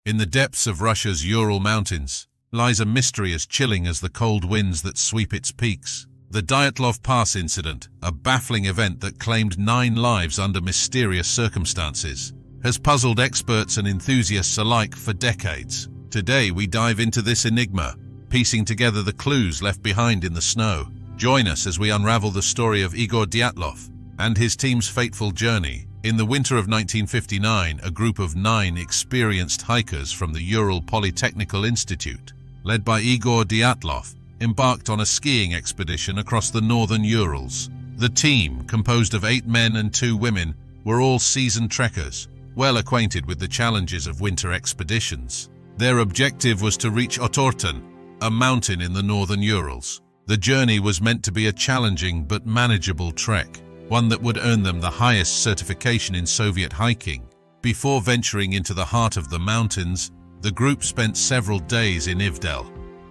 In the depths of Russia's Ural Mountains lies a mystery as chilling as the cold winds that sweep its peaks. The Dyatlov Pass incident, a baffling event that claimed 9 lives under mysterious circumstances, has puzzled experts and enthusiasts alike for decades. Today we dive into this enigma, piecing together the clues left behind in the snow. Join us as we unravel the story of Igor Dyatlov and his team's fateful journey. In the winter of 1959, a group of 9 experienced hikers from the Ural Polytechnical Institute, led by Igor Dyatlov, embarked on a skiing expedition across the northern Urals. The team, composed of 8 men and 2 women, were all seasoned trekkers, well acquainted with the challenges of winter expeditions. Their objective was to reach Otorten, a mountain in the northern Urals. The journey was meant to be a challenging but manageable trek, one that would earn them the highest certification in Soviet hiking. Before venturing into the heart of the mountains, the group spent several days in Ivdel,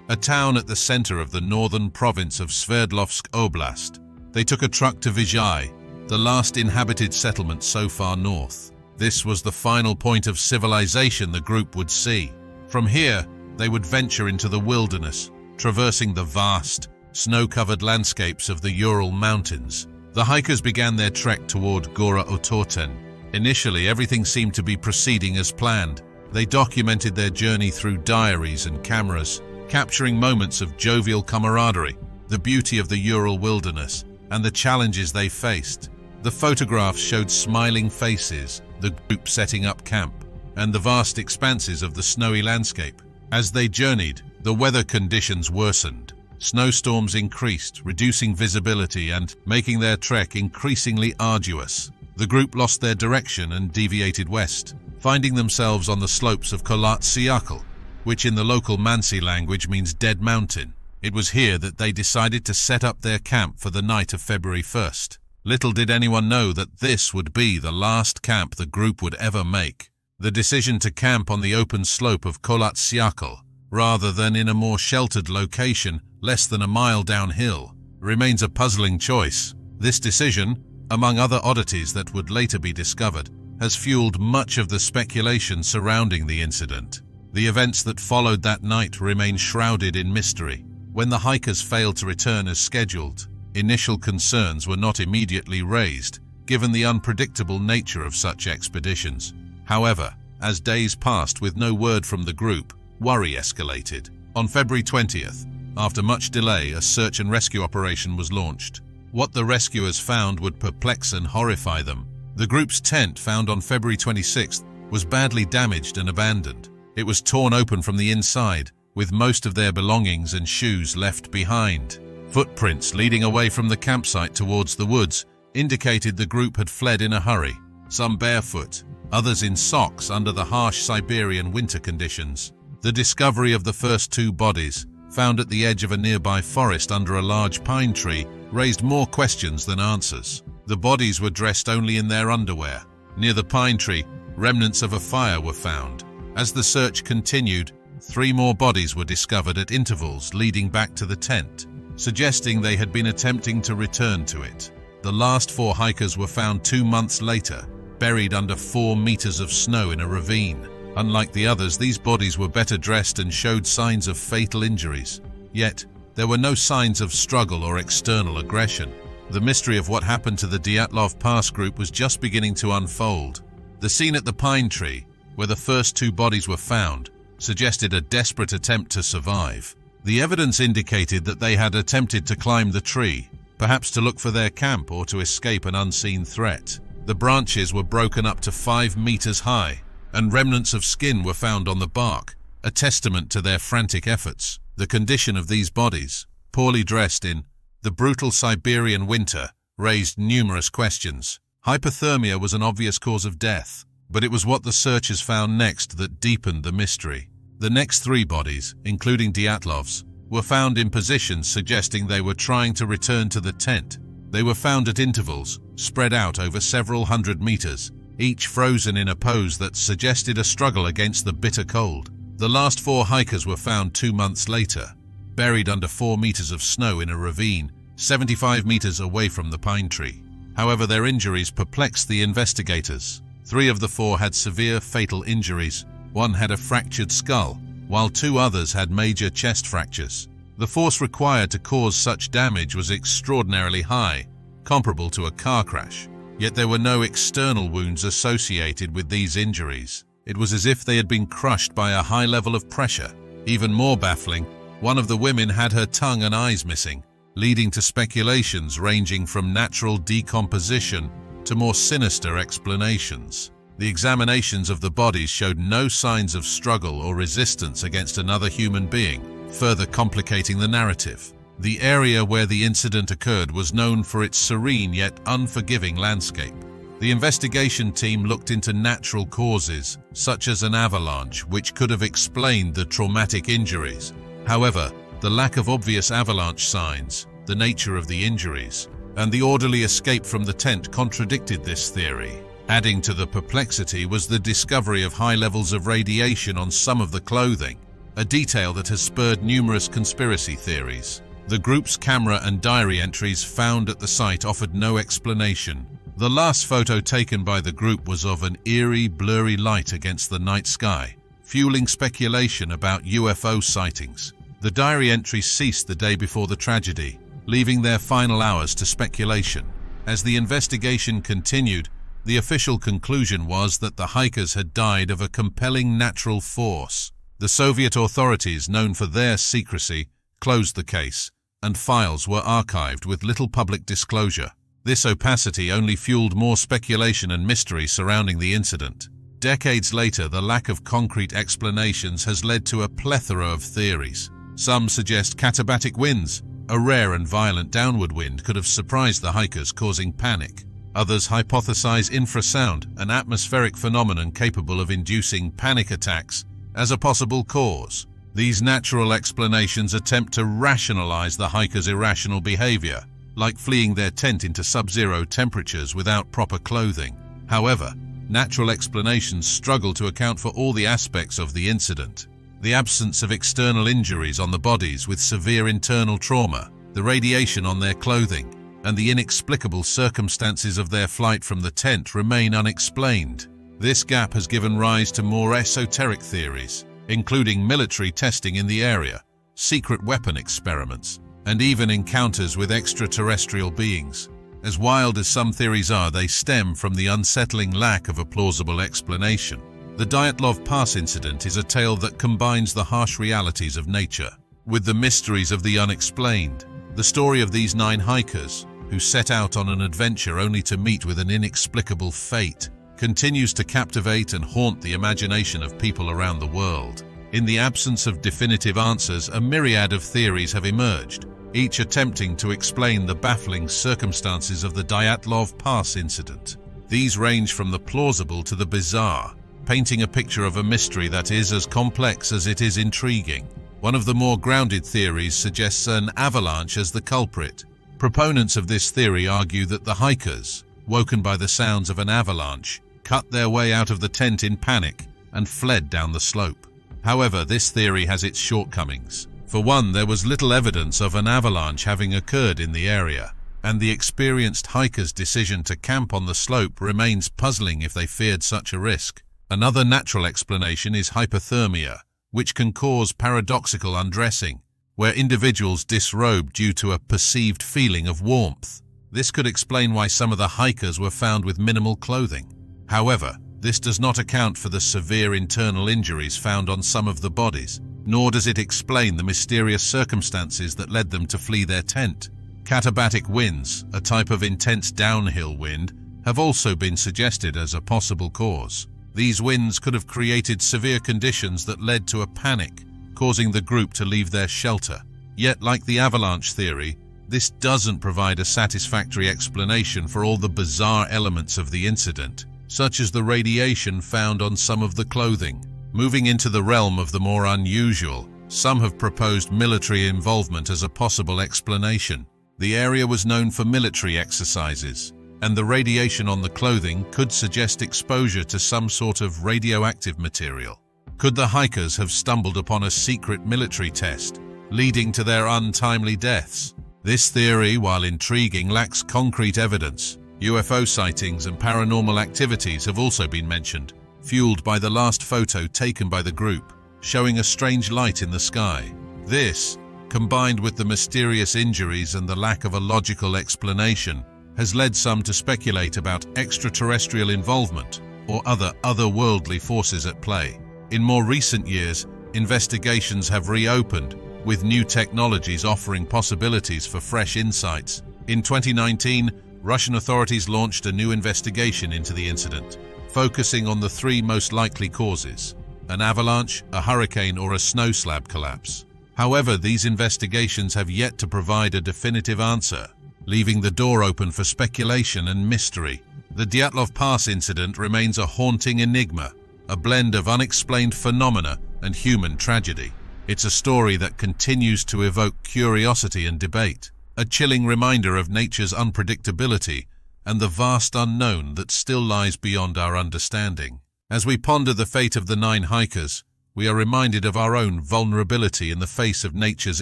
a town at the center of the northern province of Sverdlovsk Oblast. They took a truck to Vizhai, the last inhabited settlement so far north. This was the final point of civilization the group would see. From here, they would venture into the wilderness, traversing the vast, snow-covered landscapes of the Ural Mountains. The hikers began their trek toward Gora Otorten. Initially, everything seemed to be proceeding as planned. They documented their journey through diaries and cameras, capturing moments of jovial camaraderie, the beauty of the Ural wilderness, and the challenges they faced. The photographs showed smiling faces, the group setting up camp, and the vast expanses of the snowy landscape. As they journeyed, the weather conditions worsened. Snowstorms increased, reducing visibility and making their trek increasingly arduous. The group lost their direction and deviated west, finding themselves on the slopes of Kholat Syakhl, which in the local Mansi language means Dead Mountain. It was here that they decided to set up their camp for the night of February 1st. Little did anyone know that this would be the last camp the group would ever make. The decision to camp on the open slope of Kholat Syakhl, rather than in a more sheltered location less than a mile downhill, remains a puzzling choice. This decision, among other oddities that would later be discovered, has fueled much of the speculation surrounding the incident. The events that followed that night remain shrouded in mystery. When the hikers failed to return as scheduled, initial concerns were not immediately raised, given the unpredictable nature of such expeditions. However, as days passed with no word from the group, worry escalated. On February 20th, after much delay, a search and rescue operation was launched. What the rescuers found would perplex and horrify them. The group's tent, found on February 26th, was badly damaged and abandoned. It was torn open from the inside, with most of their belongings and shoes left behind. Footprints leading away from the campsite towards the woods indicated the group had fled in a hurry, some barefoot, others in socks under the harsh Siberian winter conditions. The discovery of the first 2 bodies, found at the edge of a nearby forest under a large pine tree, raised more questions than answers. The bodies were dressed only in their underwear. Near the pine tree, remnants of a fire were found. As the search continued, 3 more bodies were discovered at intervals leading back to the tent, suggesting they had been attempting to return to it. The last 4 hikers were found 2 months later, buried under 4 meters of snow in a ravine. Unlike the others, these bodies were better dressed and showed signs of fatal injuries. Yet, there were no signs of struggle or external aggression. The mystery of what happened to the Dyatlov Pass group was just beginning to unfold. The scene at the pine tree, where the first 2 bodies were found, suggested a desperate attempt to survive. The evidence indicated that they had attempted to climb the tree, perhaps to look for their camp or to escape an unseen threat. The branches were broken up to 5 meters high, and remnants of skin were found on the bark, a testament to their frantic efforts. The condition of these bodies, poorly dressed in the brutal Siberian winter, raised numerous questions. Hypothermia was an obvious cause of death, but it was what the searchers found next that deepened the mystery. The next 3 bodies, including Dyatlov's, were found in positions suggesting they were trying to return to the tent. They were found at intervals, spread out over several hundred meters, each frozen in a pose that suggested a struggle against the bitter cold. The last 4 hikers were found 2 months later, buried under 4 meters of snow in a ravine, 75 meters away from the pine tree. However, their injuries perplexed the investigators. 3 of the 4 had severe fatal injuries, One had a fractured skull, while 2 others had major chest fractures. The force required to cause such damage was extraordinarily high, comparable to a car crash. Yet there were no external wounds associated with these injuries. It was as if they had been crushed by a high level of pressure. Even more baffling, one of the women had her tongue and eyes missing, leading to speculations ranging from natural decomposition to more sinister explanations. The examinations of the bodies showed no signs of struggle or resistance against another human being, further complicating the narrative. The area where the incident occurred was known for its serene yet unforgiving landscape. The investigation team looked into natural causes, such as an avalanche, which could have explained the traumatic injuries. However, the lack of obvious avalanche signs, the nature of the injuries, and the orderly escape from the tent contradicted this theory. Adding to the perplexity was the discovery of high levels of radiation on some of the clothing, a detail that has spurred numerous conspiracy theories. The group's camera and diary entries found at the site offered no explanation. The last photo taken by the group was of an eerie, blurry light against the night sky, fueling speculation about UFO sightings. The diary entries ceased the day before the tragedy, leaving their final hours to speculation. As the investigation continued, the official conclusion was that the hikers had died of a compelling natural force. The Soviet authorities, known for their secrecy, closed the case, and files were archived with little public disclosure. This opacity only fueled more speculation and mystery surrounding the incident. Decades later, the lack of concrete explanations has led to a plethora of theories. Some suggest katabatic winds, a rare and violent downward wind, could have surprised the hikers, causing panic. Others hypothesize infrasound, an atmospheric phenomenon capable of inducing panic attacks, as a possible cause. These natural explanations attempt to rationalize the hikers' irrational behavior, like fleeing their tent into sub-zero temperatures without proper clothing. However, natural explanations struggle to account for all the aspects of the incident. The absence of external injuries on the bodies with severe internal trauma, the radiation on their clothing, and the inexplicable circumstances of their flight from the tent remain unexplained. This gap has given rise to more esoteric theories, including military testing in the area, secret weapon experiments, and even encounters with extraterrestrial beings. As wild as some theories are, they stem from the unsettling lack of a plausible explanation. The Dyatlov Pass incident is a tale that combines the harsh realities of nature with the mysteries of the unexplained. The story of these 9 hikers, who set out on an adventure only to meet with an inexplicable fate, continues to captivate and haunt the imagination of people around the world. In the absence of definitive answers, a myriad of theories have emerged, each attempting to explain the baffling circumstances of the Dyatlov Pass incident. These range from the plausible to the bizarre, painting a picture of a mystery that is as complex as it is intriguing. One of the more grounded theories suggests an avalanche as the culprit. Proponents of this theory argue that the hikers, woken by the sounds of an avalanche, cut their way out of the tent in panic and fled down the slope. However, this theory has its shortcomings. For one, there was little evidence of an avalanche having occurred in the area, and the experienced hikers' decision to camp on the slope remains puzzling if they feared such a risk. Another natural explanation is hypothermia, which can cause paradoxical undressing, where individuals disrobe due to a perceived feeling of warmth. This could explain why some of the hikers were found with minimal clothing. However, this does not account for the severe internal injuries found on some of the bodies, nor does it explain the mysterious circumstances that led them to flee their tent. Katabatic winds, a type of intense downhill wind, have also been suggested as a possible cause. These winds could have created severe conditions that led to a panic, causing the group to leave their shelter. Yet, like the avalanche theory, this doesn't provide a satisfactory explanation for all the bizarre elements of the incident, such as the radiation found on some of the clothing. Moving into the realm of the more unusual, some have proposed military involvement as a possible explanation. The area was known for military exercises, and the radiation on the clothing could suggest exposure to some sort of radioactive material. Could the hikers have stumbled upon a secret military test, leading to their untimely deaths? This theory, while intriguing, lacks concrete evidence. UFO sightings and paranormal activities have also been mentioned, fueled by the last photo taken by the group, showing a strange light in the sky. This, combined with the mysterious injuries and the lack of a logical explanation, has led some to speculate about extraterrestrial involvement or other otherworldly forces at play. In more recent years, investigations have reopened, with new technologies offering possibilities for fresh insights. In 2019, Russian authorities launched a new investigation into the incident, focusing on the three most likely causes: an avalanche, a hurricane, or a snow slab collapse. However, these investigations have yet to provide a definitive answer, leaving the door open for speculation and mystery. The Dyatlov Pass incident remains a haunting enigma, a blend of unexplained phenomena and human tragedy. It's a story that continues to evoke curiosity and debate, a chilling reminder of nature's unpredictability and the vast unknown that still lies beyond our understanding. As we ponder the fate of the 9 hikers, we are reminded of our own vulnerability in the face of nature's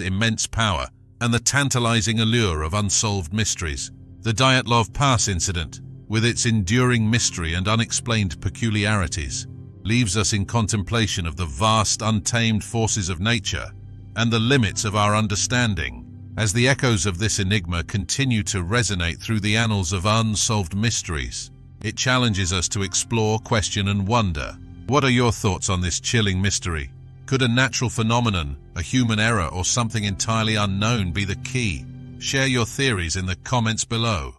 immense power and the tantalizing allure of unsolved mysteries. The Dyatlov Pass incident, with its enduring mystery and unexplained peculiarities, leaves us in contemplation of the vast, untamed forces of nature and the limits of our understanding. As the echoes of this enigma continue to resonate through the annals of unsolved mysteries, it challenges us to explore, question, and wonder. What are your thoughts on this chilling mystery? Could a natural phenomenon, a human error, or something entirely unknown be the key? Share your theories in the comments below.